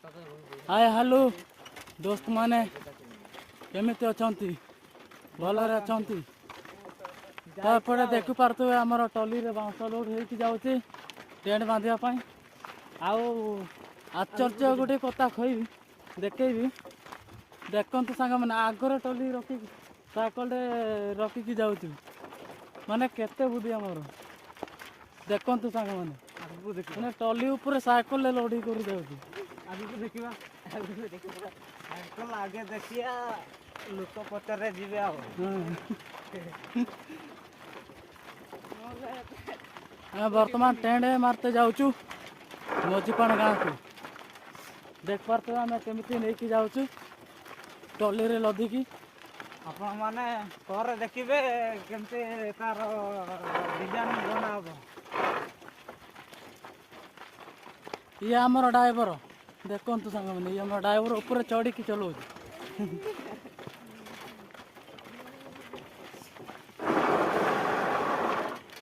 hi hello दोस्त माने केमिति अछंती भलरे अछंती तापरे देखि पारतुवे हमर टली रे बांस लोड हेकी जाउची टेंट बांधिया पाई आउ आश्चर्य गोटे कथा कहबी देखेबी देखंतु सांग माने आगर टली रखी साइकल रखिकी जाउची माने केते बुद्धि हमर देखंतु सांग माने टली ऊपर साइकल ले लोड करी जाउची आगे देखिबा साइकल आगे देखिया लोक पचरे जीवे आ बर्तमान टेंट मारते जाऊचु मझीपाण गाँव को देख पार्थे आम केमी नहीं जाऊचु टली रे लदिकी आपण माने पर देखिबे केमते तार डिजाइन बना हो ये आमर ड्राइवर देखु सांग मैंने ये आम ड्राइवर ऊपर चढ़ी चलाऊ